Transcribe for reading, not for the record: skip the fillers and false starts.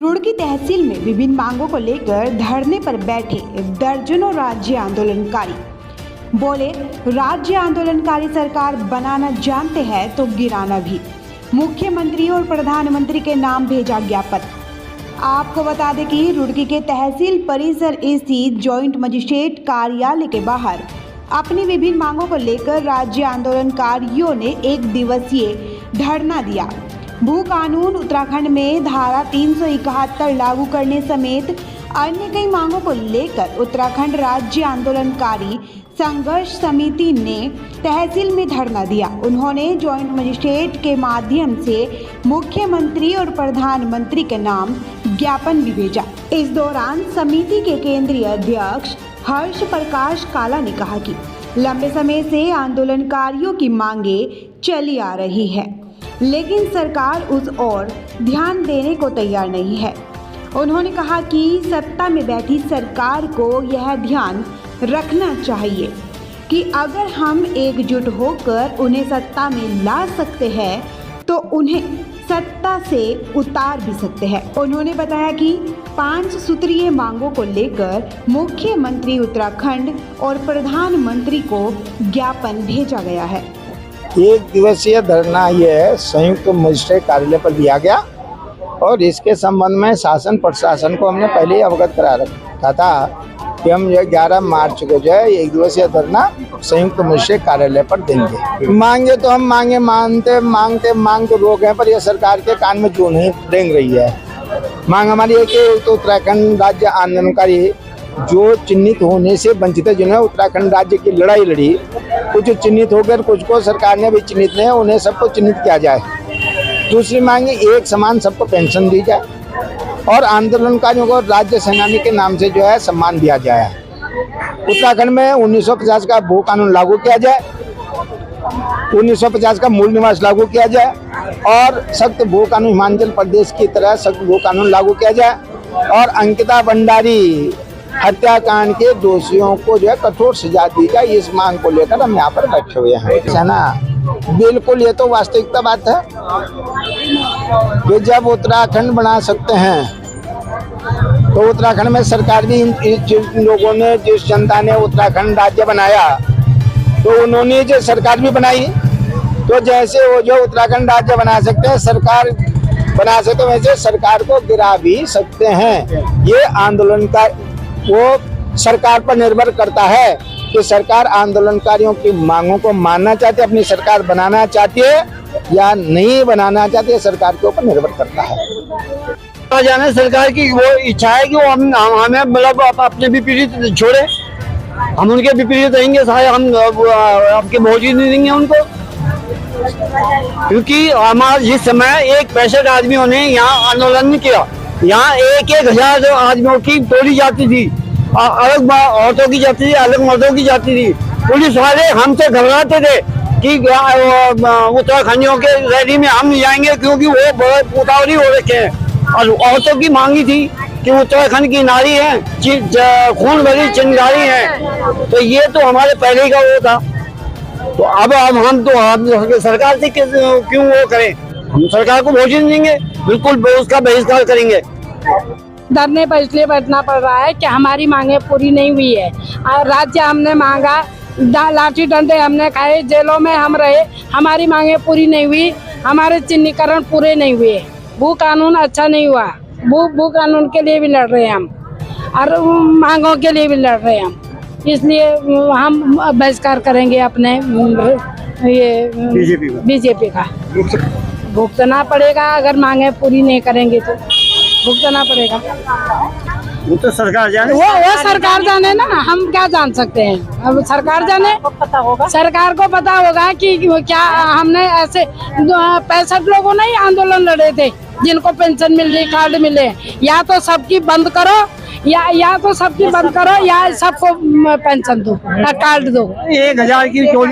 रुड़की तहसील में विभिन्न मांगों को लेकर धरने पर बैठे दर्जनों राज्य आंदोलनकारी बोले, राज्य आंदोलनकारी सरकार बनाना जानते हैं तो गिराना भी। मुख्यमंत्री और प्रधानमंत्री के नाम भेजा ज्ञापन। आपको बता दें कि रुड़की के तहसील परिसर स्थित जॉइंट मजिस्ट्रेट कार्यालय के बाहर अपनी विभिन्न मांगों को लेकर राज्य आंदोलनकारियों ने एक दिवसीय धरना दिया। भू कानून उत्तराखंड में धारा 371 लागू करने समेत अन्य कई मांगों को लेकर उत्तराखंड राज्य आंदोलनकारी संघर्ष समिति ने तहसील में धरना दिया। उन्होंने जॉइंट मजिस्ट्रेट के माध्यम से मुख्यमंत्री और प्रधानमंत्री के नाम ज्ञापन भी भेजा। इस दौरान समिति के केंद्रीय अध्यक्ष हर्ष प्रकाश काला ने कहा कि लंबे समय से आंदोलनकारियों की मांगे चली आ रही है, लेकिन सरकार उस ओर ध्यान देने को तैयार नहीं है। उन्होंने कहा कि सत्ता में बैठी सरकार को यह ध्यान रखना चाहिए कि अगर हम एकजुट होकर उन्हें सत्ता में ला सकते हैं तो उन्हें सत्ता से उतार भी सकते हैं। उन्होंने बताया कि 5 सूत्रीय मांगों को लेकर मुख्यमंत्री उत्तराखंड और प्रधानमंत्री को ज्ञापन भेजा गया है। एक दिवसीय धरना यह संयुक्त मजिस्ट्रेट कार्यालय पर दिया गया और इसके संबंध में शासन प्रशासन को हमने पहले ही अवगत करा रखा था कि हम यह 11 मार्च को जो है एक दिवसीय धरना संयुक्त मजिस्ट्रेट कार्यालय पर देंगे। मांगे तो हम मांगते रोक हैं, पर यह सरकार के कान में जूं नहीं रेंग रही है। मांग हमारी है कि तो उत्तराखंड राज्य आंदोलनकारी जो चिन्हित होने से वंचित है, जिन्होंने उत्तराखंड राज्य की लड़ाई लड़ी, कुछ चिन्हित होकर कुछ को सरकार ने भी चिन्हित नहीं, उन्हें सबको चिन्हित किया जाए। दूसरी मांग एक समान सबको पेंशन दी जाए और आंदोलनकारियों को राज्य सेनानी के नाम से जो है सम्मान दिया जाए। उत्तराखंड में 1950 का भू कानून लागू किया जाए, 1950 का मूल निवास लागू किया जाए और सख्त भू कानून हिमाचल प्रदेश की तरह सख्त भू कानून लागू किया जाए और अंकिता भंडारी हत्याकांड के दोषियों को जो है कठोर सजा दी जाए। इस मांग को लेकर हम यहाँ पर बैठे हुए हैं, है ना। बिल्कुल, ये तो वास्तविकता बात है कि जब उत्तराखंड बना सकते हैं तो उत्तराखंड में सरकार भी जिन लोगों ने, जिस जनता ने उत्तराखंड राज्य बनाया तो उन्होंने जो सरकार भी बनाई, तो जैसे वो जो उत्तराखंड राज्य बना सकते हैं, सरकार बना सकते हैं, वैसे सरकार को गिरा भी सकते हैं। ये आंदोलन का वो सरकार पर निर्भर करता है कि सरकार आंदोलनकारियों की मांगों को मानना चाहती है, अपनी सरकार बनाना चाहती है या नहीं बनाना चाहती है, सरकार के ऊपर निर्भर करता है। जाने सरकार की वो इच्छा है कि वो हमें मतलब अपने विपरीत छोड़े, हम उनके विपरीत रहेंगे, सारे हम आपके मौजूद नहीं देंगे उनको, क्योंकि हमारे जिस समय 165 आदमियों ने यहाँ आंदोलन नहीं किया, यहाँ 1,000 आदमियों की टोली जाती थी, अलग औरतों की जाती थी, अलग मर्दों की जाती थी। पुलिस वाले हमसे घबराते थे कि उत्तराखंडियों के रैली में हम नहीं जाएंगे क्योंकि वो बहुत उतावली हो रखे हैं। और औरतों की मांगी थी कि उत्तराखंड की नारी है, खून भरी चिंगारी है, तो ये तो हमारे पहले का वो था। तो अब हम सरकार से क्यों वो करें, हम सरकार को वोट नहीं देंगे, बिल्कुल उसका बहिष्कार करेंगे। धरने पर इसलिए बैठना पड़ रहा है कि हमारी मांगे पूरी नहीं हुई है। राज्य हमने मांगा, लाठी डंडे हमने खाए, जेलों में हम रहे, हमारी मांगे पूरी नहीं हुई, हमारे चिन्हीकरण पूरे नहीं हुए, भू कानून अच्छा नहीं हुआ। भू कानून के लिए भी लड़ रहे हैं हम और मांगों के लिए भी लड़ रहे हैं हम, इसलिए हम बहिष्कार करेंगे अपने ये बीजेपी का। भुगतना पड़ेगा, अगर मांगे पूरी नहीं करेंगे तो भुगतना पड़ेगा। वो तो सरकार जाने, वो सरकार जाने ना, हम क्या जान सकते हैं। अब सरकार जाने, पता होगा, सरकार को पता होगा कि क्या हमने ऐसे 65 लोगों ने ही आंदोलन लड़े थे जिनको पेंशन मिल रही, कार्ड मिले। या तो सबकी बंद करो या तो सबकी बंद करो या सबको पेंशन दो, कार्ड दो। 1,000 की टोली